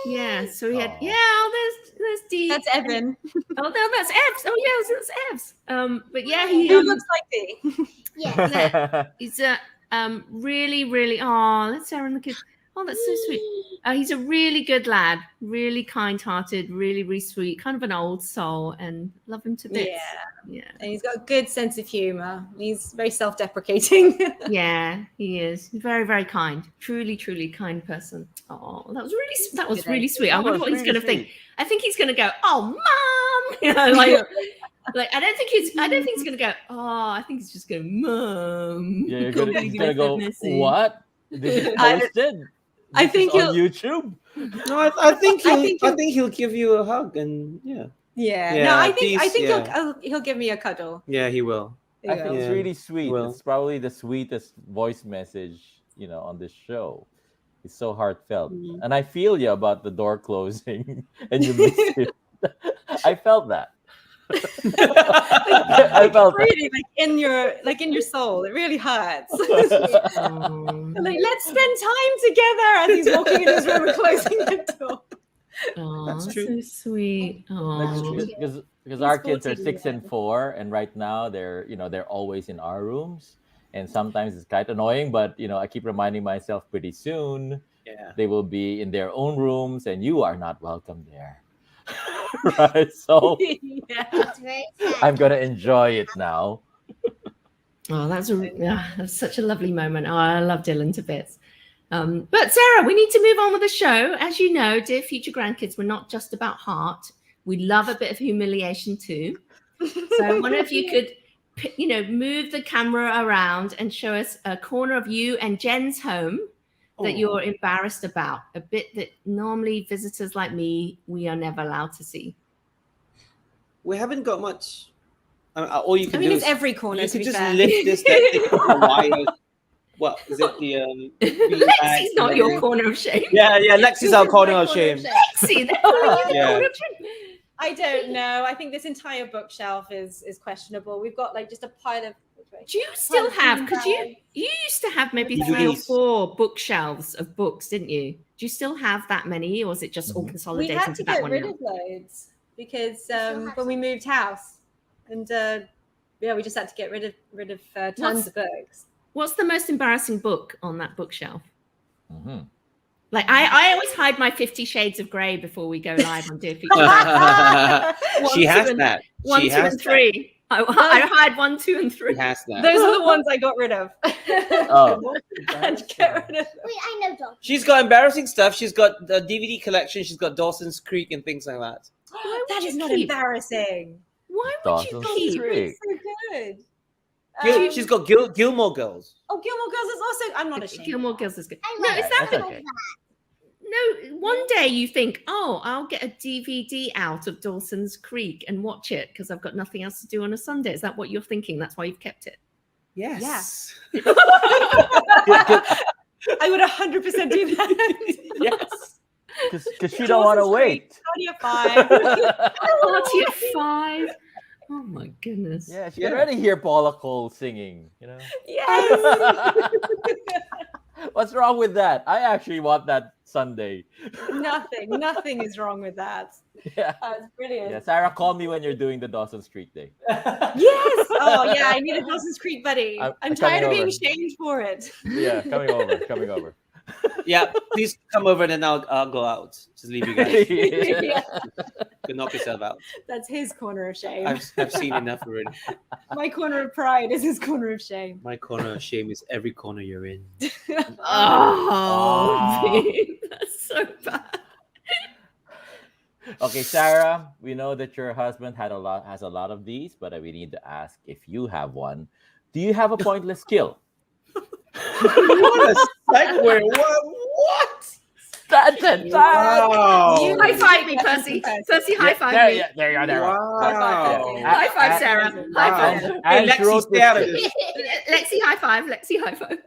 Yeah, so he had. Aw. Yeah, oh, there's Dee. That's Evan. Oh, no, that's Evs. Oh, yeah, that's Evs. But yeah, he Who looks like Dee? Yes. he's a really. Oh, that's Sarah and the kids. Oh, that's so sweet. He's a really good lad, really kind-hearted, really sweet, kind of an old soul, and love him to bits. Yeah. And he's got a good sense of humor. He's very self-deprecating. Yeah, he is very kind. Truly kind person. Oh, that was really sweet. I wonder what he's going to think. I think he's going to go, "Oh, mom," you know, like I don't think he's going to go, "Oh," I think he's just going, "Mom." Yeah, Can't you're gonna believe go. I said messy. What? This is I- posted. I This think is on YouTube. No, I think I think he'll give you a hug, and yeah, Yeah. Yeah, No, I think Dee's- he'll give me a cuddle. yeah, he will. He I think will. it's Yeah. really sweet. Well. It's probably the sweetest voice message, on this show. It's so heartfelt. Mhm. And I feel you about the door closing and you miss it. I felt that. I felt that. Really, like in your soul, it really hurts. Like, let's spend time together as he's walking in his room and closing the door. Oh, That's that's true. so sweet. Oh, Because our He's kids are 14 6 and 4, and right now they're always in our rooms, and sometimes it's quite annoying. But I keep reminding myself pretty soon Yeah. they will be in their own rooms, and you are not welcome there. Right? So Yeah. It's very sad. I'm gonna enjoy it now. Oh, that's such a lovely moment. Oh, I love Dylan to bits. But Sarah, we need to move on with the show. As you know, Dear Future Grandkids, we're not just about heart. We love a bit of humiliation too. So I wonder if you could, move the camera around and show us a corner of you and Jen's home that you're embarrassed about? A bit that normally visitors like me, we are never allowed to see. We haven't got much. All you can do it's is every corner. you To can be just fair. lift this wire. What is it? The Lexi's not your corner of shame. Yeah, Lexi's our corner of shame. Lexi, they're calling you the Yeah. corner of shame. I don't know. I think this entire bookshelf is questionable. We've got like just a pile of. Do you still have? Because you used to have maybe 3 or DVDs. 4 bookshelves of books, didn't you? Do you still have that many, or is it just all We consolidated had into to that get one rid now? of loads because still have when we some. moved house, and we just had to get rid of tons of books. What's the most embarrassing book on that bookshelf? Mm-hmm. Like I always hide my 50 Shades of Grey before we go live on Dear Future. She has that. 1, She 2, has and 3. I hide 1, 2, and 3. She has that. Those are the ones I got rid of. Oh. And get rid of them. Wait, I know Dog. She's got embarrassing stuff. She's got the DVD collection. She's got Dawson's Creek and things like that. That is not keep- embarrassing. Why would you Dawson's keep? Creek. It's so good. She's got Gilmore Girls. Oh, Gilmore Girls is also. I'm not ashamed. Gilmore Girls is good. I No, love is it. that That's I okay. love that. no? One day you think, oh, I'll get a DVD out of Dawson's Creek and watch it because I've got nothing else to do on a Sunday. Is that what you're thinking? That's why you've kept it. Yes. I would 100% do that. Yes. Because you don't want to wait. Party of 5. Party at 5. Oh my goodness. Yeah, she can already hear Paula Cole singing, you know. Yes. What's wrong with that? I actually want that Sunday. Nothing is wrong with that. Yeah. That's brilliant. Yeah, Sarah, call me when you're doing the Dawson Street Day. Yes. Oh yeah, I need a Dawson's Creek buddy. I'm I'm tired of coming being over. shamed for it. Yeah, coming over. Yeah, please come over and then I'll go out. Just leave you guys. Yeah, Go knock yourself out. that's his corner of shame. I've seen enough already. My corner of pride is his corner of shame. My corner of shame is every corner you're in. Oh, Dean, that's so bad. Okay, Sarah, we know that your husband has a lot of these, but we need to ask if you have one. Do you have a pointless skill? What a segue! What? That's it. Wow! You high five me, Percy. Percy, high five there, me. Yeah, there you are. There. Wow! High five, Sarah. High five. Wow. And Hey, she Lexi, wrote stay out of this. this. Lexi, high five. Lexi, high five.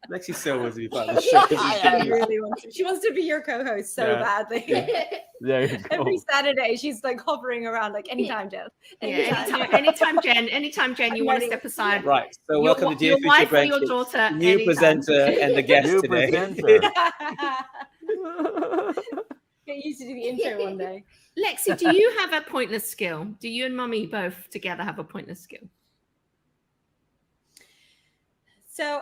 Lexi so wants to be part of the show. She really wants to. She wants to be your co-host so Yeah. badly. There you go. Every Saturday, she's like hovering around, like anytime, Jen. Anytime, Jen, you want to step aside. Right. So Your- welcome to Dear your Future wife or your Grandkids. daughter, New anytime. presenter and the guest New today. presenter. Get used to do the intro one day. Lexi, do you have a pointless skill? Do you and Mummy both together have a pointless skill? So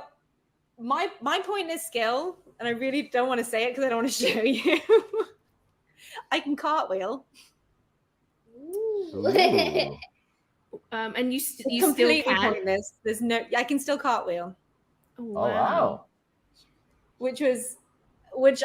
my pointless skill, and I really don't want to say it because I don't want to show you. I can cartwheel. Ooh. And you still Completely can. pointless. There's no. I can still cartwheel, Oh, Oh wow. which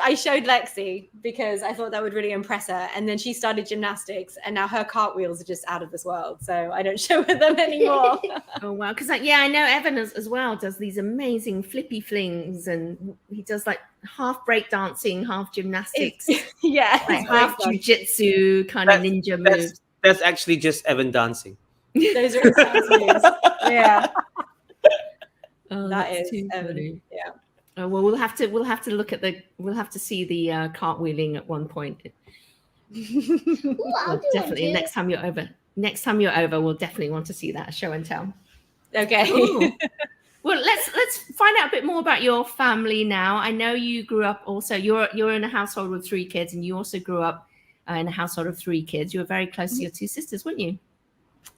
I showed Lexi because I thought that would really impress her. And then she started gymnastics, and now her cartwheels are just out of this world. So I don't show her them anymore. Oh wow! Because I know Evan as well does these amazing flippy flings, and he does like half break dancing, half gymnastics, Yeah, like it's very half fun. jujitsu kind of ninja moves. That's actually just Evan dancing. Those are his dance moves. Yeah, Oh, that that's is. too funny. Yeah. Oh, well, we'll have to look at we'll have to see the cartwheeling at one point. Ooh, I'll do Definitely one too. next time you're over. Next time you're over, we'll definitely want to see that show and tell. Okay. Cool. Well, let's find out a bit more about your family now. I know you grew up also. You're in a household with 3 kids, and you also grew up in a household of 3 kids. You were very close to your 2 sisters, weren't you?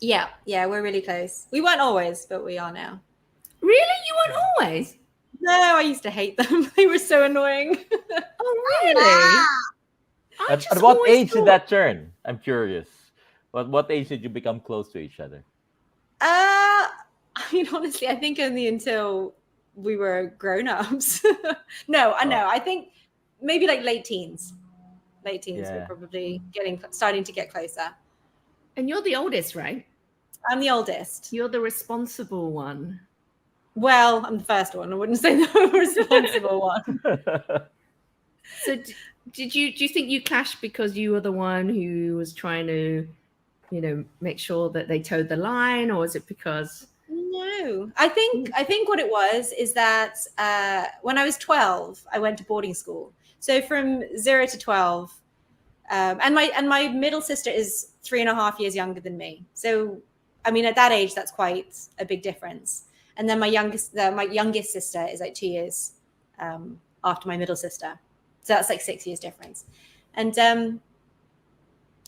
Yeah, we're really close. We weren't always, but we are now. Really, you weren't always. No, I used to hate them. They were so annoying. Oh, really? Wow. I At just what always age thought- did that turn? I'm curious. What age did you become close to each other? I mean, honestly, I think only until we were grown-ups. No, I think maybe like late teens. Late teens Yeah. were probably starting to get closer. And you're the oldest, right? I'm the oldest. You're the responsible one. Well, I'm the first one. I wouldn't say the responsible one. So do you think you clashed because you were the one who was trying to, make sure that they towed the line, or is it because? No, I think what it was is that when I was 12, I went to boarding school. So from 0 to 12, and my middle sister is 3.5 years younger than me. So, I mean, at that age, that's quite a big difference. And then my youngest sister is like 2 years after my middle sister. So that's like 6 years difference. And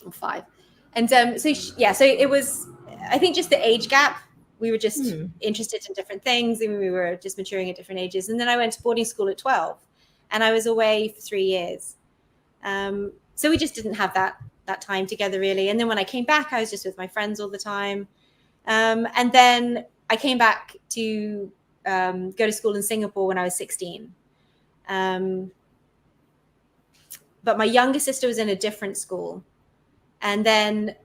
or 5. And so it was, I think, just the age gap. We were just interested in different things, and we were just maturing at different ages. And then I went to boarding school at 12, and I was away for 3 years. So we just didn't have that time together, really. And then when I came back, I was just with my friends all the time. And then I came back to go to school in Singapore when I was 16. But my younger sister was in a different school. And then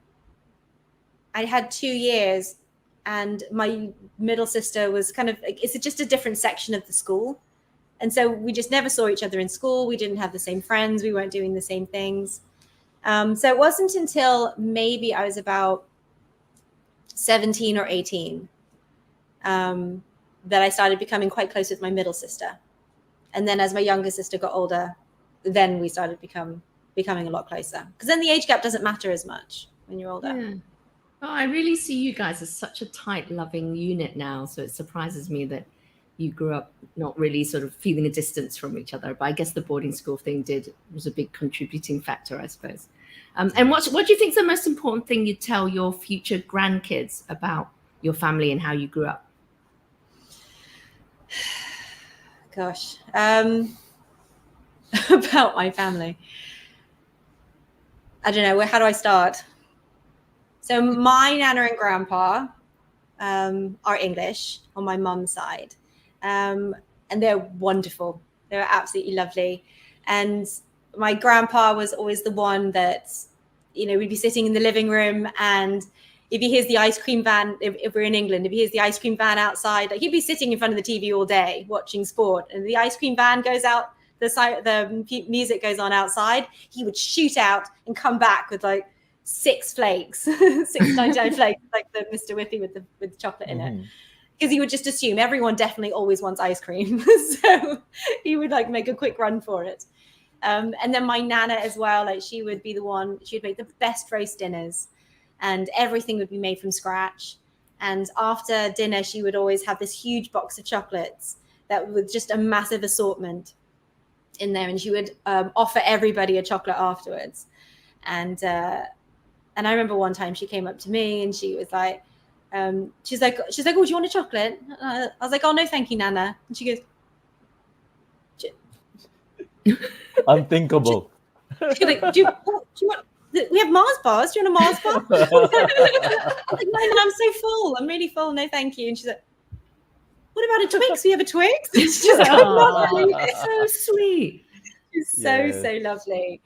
I had 2 years, and my middle sister was kind of, it's just a different section of the school. And so we just never saw each other in school. We didn't have the same friends. We weren't doing the same things. So it wasn't until maybe I was about 17 or 18 that I started becoming quite close with my middle sister. And then as my younger sister got older, then we started becoming a lot closer. Because then the age gap doesn't matter as much when you're older. Yeah. Oh, I really see you guys as such a tight, loving unit now. So it surprises me that you grew up not really sort of feeling a distance from each other. But I guess the boarding school thing was a big contributing factor, I suppose. And what do you think is the most important thing you'd tell your future grandkids about your family and how you grew up? Gosh, about my family. I don't know. How do I start? So my Nana and Grandpa are English on my mum's side. And they're wonderful. They're absolutely lovely. And my grandpa was always the one that, we'd be sitting in the living room, and if he hears the ice cream van, if we're in England, if he hears the ice cream van outside, like, he'd be sitting in front of the TV all day watching sport, and the ice cream van goes out, the music goes on outside, he would shoot out and come back with like 6 flakes, 6.99 flakes, like the Mr. Whippy with chocolate in it. Because he would just assume everyone definitely always wants ice cream. So he would like make a quick run for it. And then my Nana as well, like, she would be the one, she would make the best roast dinners, and everything would be made from scratch. And after dinner, she would always have this huge box of chocolates that with just a massive assortment in there. And she would offer everybody a chocolate afterwards. And I remember one time she came up to me and she was like, she's like, oh, do you want a chocolate? I was like, oh, no, thank you, Nana. And she goes, unthinkable. She's like, do you want, we have Mars bars. Do you want a Mars bar? I was like, no, I'm so full. I'm really full. No, thank you. And she's like, what about a Twix? We have a Twix. She's just so sweet. She's so lovely.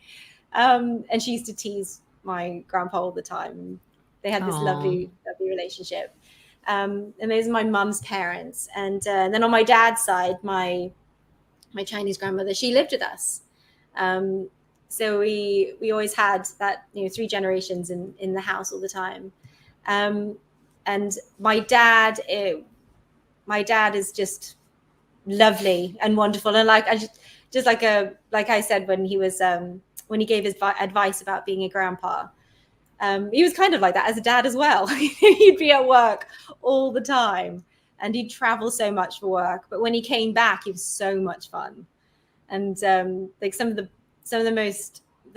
And she used to tease my grandpa all the time. They had this lovely relationship. And those are my mum's parents. And then on my dad's side, my Chinese grandmother, she lived with us. So we always had that, 3 generations in the house all the time. And my dad is just lovely and wonderful. And like, like I said, when he was, when he gave his advice about being a grandpa, he was kind of like that as a dad as well. He'd be at work all the time and he'd travel so much for work. But when he came back, he was so much fun. And like some of the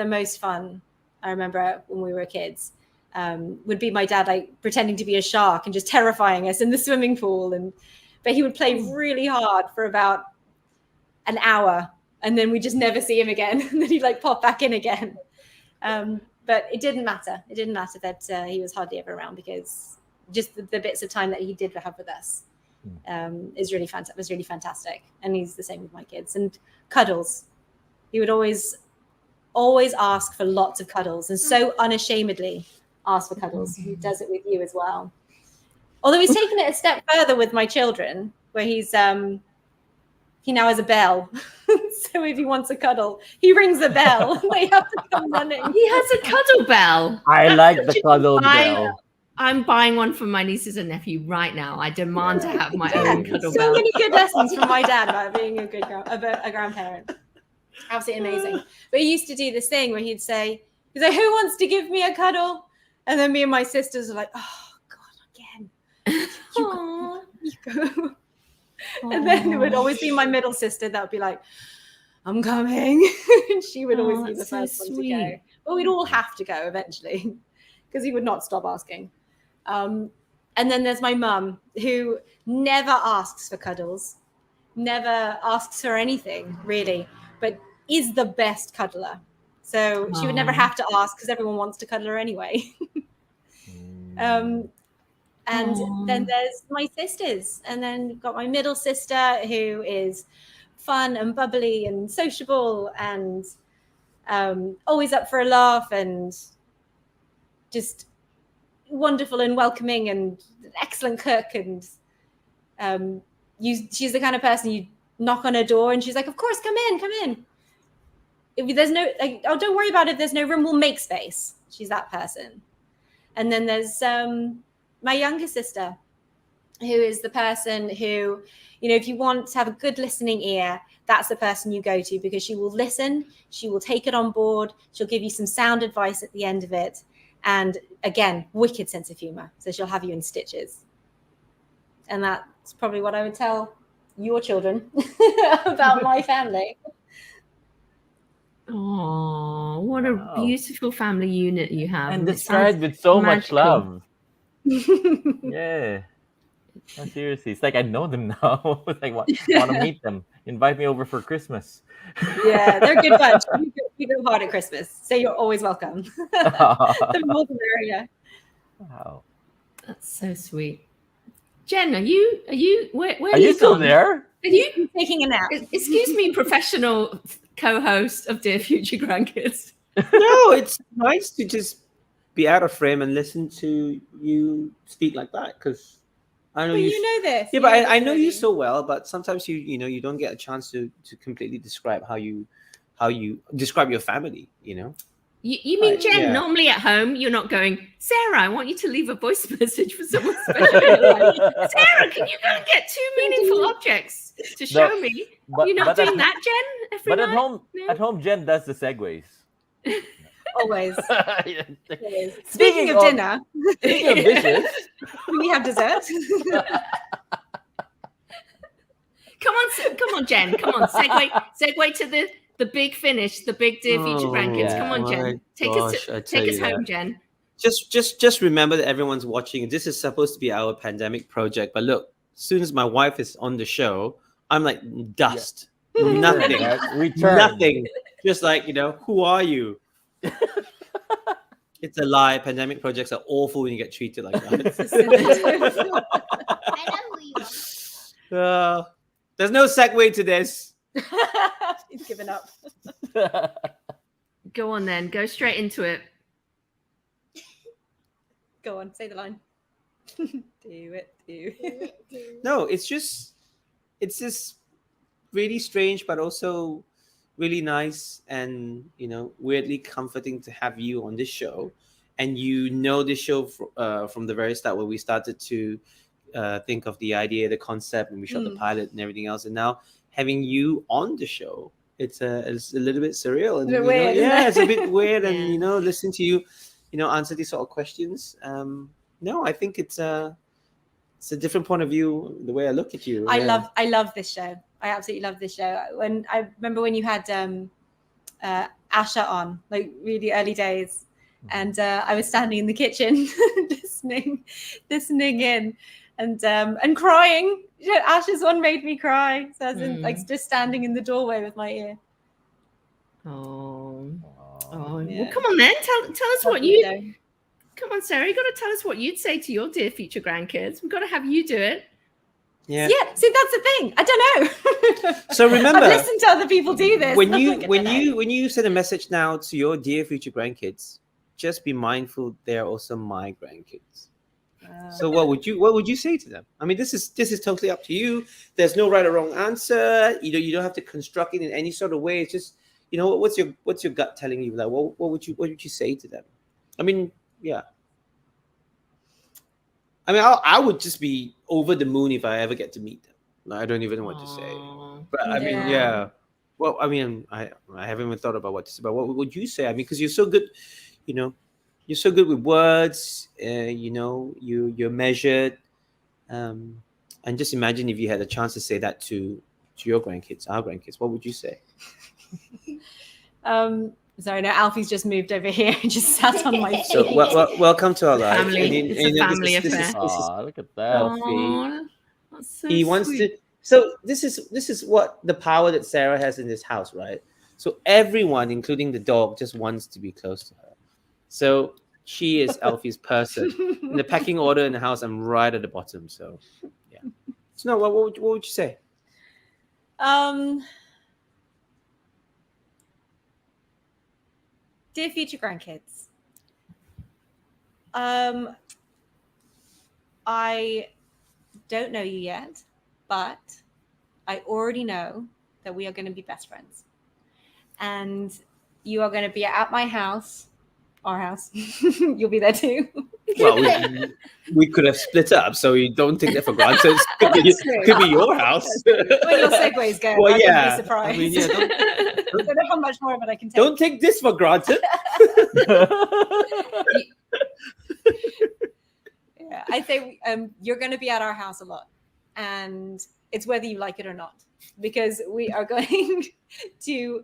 most fun I remember when we were kids would be my dad like pretending to be a shark and just terrifying us in the swimming pool. But he would play really hard for about an hour, and then we just never see him again. And then he'd like pop back in again. But it didn't matter. It didn't matter that he was hardly ever around, because just the bits of time that he did have with us was really fantastic. And he's the same with my kids. And cuddles. He would always ask for lots of cuddles, and so unashamedly ask for cuddles. He does it with you as well. Although he's taken it a step further with my children, where he's he now has a bell. So if he wants a cuddle, he rings a bell. They have to come running. He has a cuddle bell. I like the cuddle I- bell. I'm buying one for my nieces and nephew right now. I demand to have my own cuddle So bell. many good lessons from my dad about being a good a grandparent. Absolutely amazing. But he used to do this thing where he'd say, who wants to give me a cuddle? And then me and my sisters are like, oh God, again. You go. And then it would always be my middle sister that would be like, I'm coming. And she would always be the that's so first one to go. sweet. But we'd all have to go eventually because he would not stop asking. And then there's my mum, who never asks for cuddles, never asks for anything really, but is the best cuddler. So she would never have to ask because everyone wants to cuddle her anyway. And then there's my sisters, and then we've got my middle sister, who is fun and bubbly and sociable and always up for a laugh and just wonderful and welcoming and an excellent cook. And she's the kind of person you knock on her door and she's like, of course, come in. If there's no, like, oh, don't worry about it. If there's no room, we'll make space. She's that person. And then there's my younger sister, who is the person who, you know, if you want to have a good listening ear, that's the person you go to, because she will listen, she will take it on board, she'll give you some sound advice at the end of it. And again, wicked sense of humor. So she'll have you in stitches. And that's probably what I would tell your children about my family. Oh, what a beautiful family unit you have. And it described sounds with so much magical. love. Yeah. No, seriously, it's like I know them now. It's like want to meet them. Invite me over for Christmas. Yeah, they're a good bunch. We go hard at Christmas, so you're always welcome. The more the merrier. Wow. That's so sweet. Jen, are you where Are you still gone? there? Are you Taking a nap. excuse me, professional co-host of Dear Future Grandkids? No, it's nice to just be out of frame and listen to you speak like that, because I know But you. you know this. Yeah, You but know I this know you already. so well. But sometimes you don't get a chance to completely describe how you describe your family. You know. You mean Jen? Yeah. Normally at home, you're not going, Sarah, I want you to leave a voice message for someone special in your life. Sarah, can you go and get 2 meaningful objects to show me? But, You're not but doing at, that, Jen? Every But at night? home, No? at home, Jen does the segues. Always. Speaking Speaking of dinner, Speaking of dishes, we have dessert. Come on, Jen. Come on, segue to the big finish, the big Dear Future Grandkids. yeah. Come on, Jen. My Take gosh, I us tell you home, that. Jen. Just remember that everyone's watching. This is supposed to be our pandemic project, but look, as soon as my wife is on the show, I'm like dust, nothing, Return. nothing. Just like, who are you? It's a lie. Pandemic projects are awful when you get treated like that. I know who you are. There's no segue to this. He's given up. Go on then. Go straight into it. Go on, say the line. Do it. No, it's just really strange, but also really nice and weirdly comforting to have you on this show. And this show from the very start, where we started to think of the idea, the concept, and we shot the pilot and everything else. And now having you on the show, it's a little bit surreal and A bit weird, isn't yeah, it? it's a bit weird. Yeah. And listen to you answer these sort of questions. No, I think it's a different point of view, the way I look at you. I Yeah. love this show. I absolutely love this show. When I remember when you had Asha on, like really early days, and I was standing in the kitchen listening in, and crying. Asha's one made me cry. So I was like just standing in the doorway with my ear. Oh, Yeah. well, come on then. Tell us what you. Come on, Sarah. You got to tell us what you'd say to your dear future grandkids. We've got to have you do it. Yeah. Yeah, see, that's the thing. I don't know. So remember, I've listened to other people do this. when I'm you like, I when don't know. you when you send a message now to your dear future grandkids, just be mindful they're also my grandkids. So what would you say to them? I mean, this is totally up to you. There's no right or wrong answer. You don't have to construct it in any sort of way. It's just, what's your gut telling you? Like, what would you say to them? I mean, yeah. I mean, I would just be over the moon if I ever get to meet them. Like, I don't even know what to say. But I mean, yeah. Well, I mean, I haven't even thought about what to say. But what would you say? I mean, because you're so good, you're so good with words. You're measured. And just imagine if you had a chance to say that to your grandkids, our grandkids. What would you say? Sorry, no, Alfie's just moved over here and just sat on my feet. So, welcome to our life. It's a family affair. Oh, look at that. Alfie. That's so He wants sweet. to. So this is what the power that Sarah has in this house, right? So everyone, including the dog, just wants to be close to her. So she is Alfie's person. In the packing order in the house, I'm right at the bottom. So yeah. So no, what would you say? Dear future grandkids, I don't know you yet, but I already know that we are going to be best friends. And you are going to be at my house, our house. You'll be there too. Well, we could have split up, so you don't take that for granted. Could be your house. Where your segues go, Well, I yeah. wouldn't be surprised. I mean, yeah, I don't know how much more of it I can take. don't take this for granted. Yeah, I think you're going to be at our house a lot, and it's whether you like it or not, because we are going to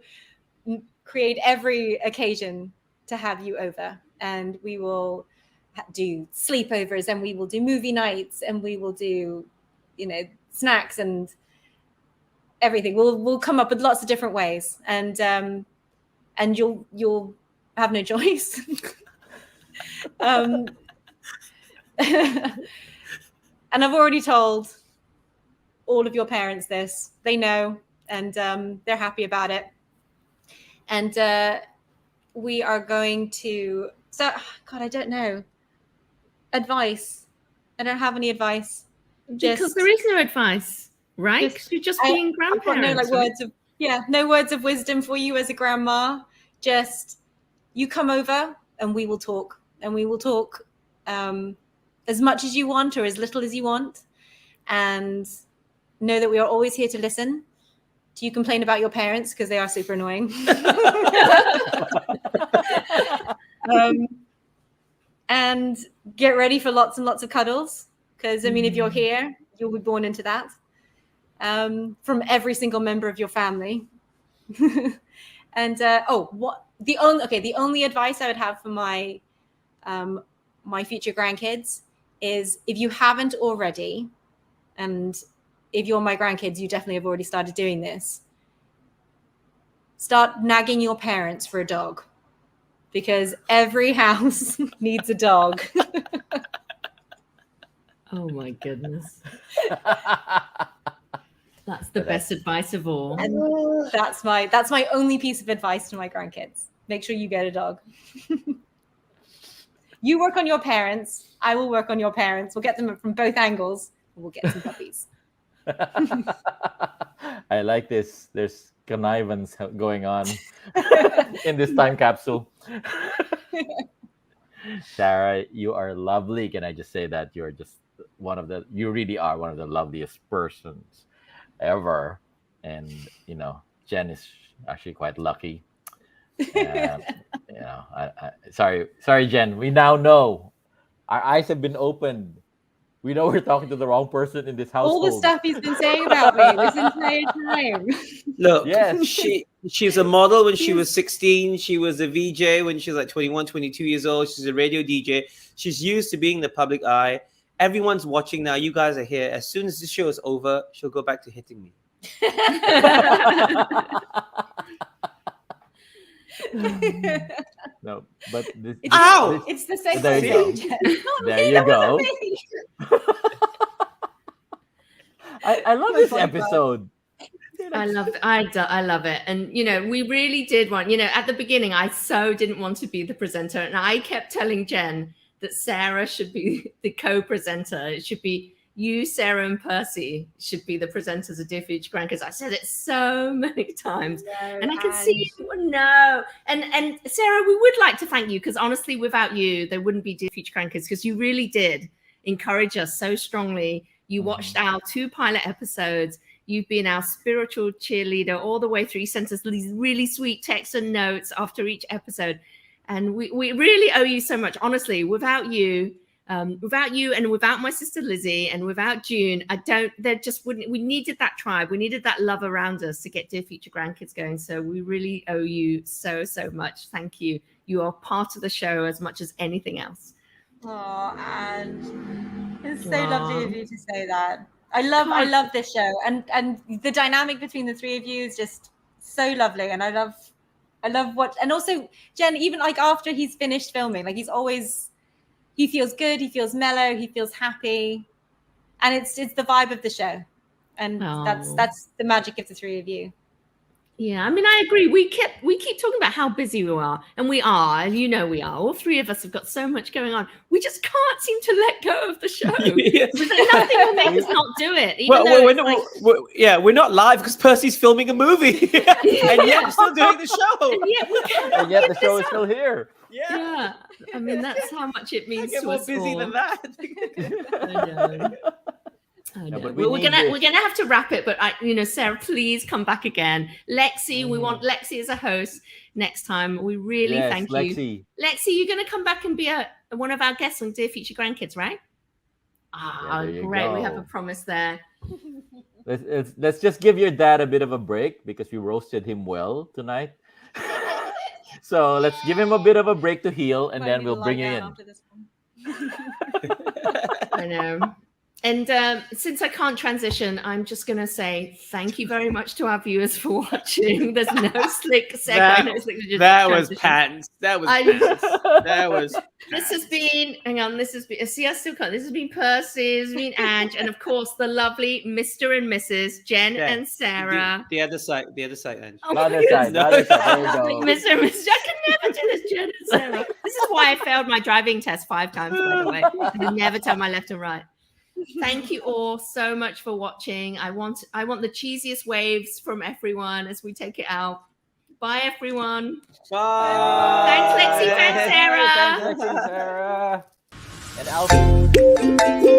create every occasion to have you over, and we will do sleepovers, and we will do movie nights, and we will do, snacks and everything. We'll come up with lots of different ways, and you'll have no choice. And I've already told all of your parents this. They know, and they're happy about it. And we are going to. So, God, I don't know. Advice. I don't have any advice. Because there is no advice, right? Because you're just being grandparents. No words of wisdom for you as a grandma. Just you come over and we will talk. And we will talk as much as you want or as little as you want. And know that we are always here to listen. Do you complain about your parents? Because they are super annoying. And get ready for lots and lots of cuddles. Because, I mean, if you're here, you'll be born into that. From every single member of your family. And the only advice I would have for my future grandkids is, if you haven't already, and if you're my grandkids, you definitely have already started doing this, start nagging your parents for a dog, because every house needs a dog. Oh my goodness. That's the best advice of all. And that's my only piece of advice to my grandkids. Make sure you get a dog. You work on your parents. I will work on your parents. We'll get them from both angles. And we'll get some puppies. I like this. There's connivance going on in this time capsule. Sarah, you are lovely. Can I just say that you're just you really are one of the loveliest persons ever. And, Jen is actually quite lucky. Sorry, Jen. We now know. Our eyes have been opened. We know we're talking to the wrong person in this household. All the stuff he's been saying about me this entire time. Look, yes. She's a model when she was 16. She was a VJ when she was like 21, 22 years old. She's a radio DJ. She's used to being in the public eye. Everyone's watching now. You guys are here. As soon as this show is over, she'll go back to hitting me. No, but this. Ow! It's the same. There you go. There you go. I love this episode. I love it. And, we really did want, at the beginning, I so didn't want to be the presenter. And I kept telling Jen that Sarah should be the co-presenter. It should be you, Sarah, and Percy should be the presenters of Dear Future Grandkids. I said it so many times, and I can see you. No, and Sarah, we would like to thank you, because honestly, without you, there wouldn't be Dear Future Grandkids, because you really did encourage us so strongly. You watched our 2 pilot episodes. You've been our spiritual cheerleader all the way through. You sent us these really sweet texts and notes after each episode, and we really owe you so much. Honestly, without you. And without my sister Lizzie and without June, there just wouldn't, we needed that tribe. We needed that love around us to get Dear Future Grandkids going. So we really owe you so much. Thank you. You are part of the show as much as anything else. Oh, and it's so lovely of you to say that. I love this show, and the dynamic between the 3 of you is just so lovely. And I love what, and also Jen, even like after he's finished filming, like he feels good, he feels mellow, he feels happy, and it's the vibe of the show, and that's the magic of the 3 of you. Yeah, I mean, I agree. We keep talking about how busy we are, and we are, and we are. All 3 of us have got so much going on. We just can't seem to let go of the show. Nothing will make us not do it. We're not live because Percy's filming a movie, and yet we're still doing the show. And yet the show is still here. Yeah. I mean, that's how much it means to us. More busy than that. I know. But we're gonna have to wrap it. But Sarah, please come back again. Lexi, we want Lexi as a host next time. We really thank you. Lexi, you're gonna come back and be one of our guests on Dear Future Grandkids, right? Great. We have a promise there. Let's just give your dad a bit of a break, because we roasted him well tonight. So let's give him a bit of a break to heal, and then we'll bring you in. I know. And since I can't transition, I'm just going to say thank you very much to our viewers for watching. There's no slick segue. That was pants. That was. This has been. Hang on. This has been. See, I still can't. This has been Percy. This has been Ange, and of course the lovely Mr. and Mrs. Jen and Sarah. The other side. Ange. Oh, the other side. There you go. Mr. and Mrs. I can never do this, Jen and Sarah. This is why I failed my driving test 5 times, by the way. I can never tell my left and right. Thank you all so much for watching. I want the cheesiest waves from everyone as we take it out. Bye, everyone. Bye. Thanks, Lexi. Thanks, Sarah. Thanks, Lexi and Sarah. And Alfie.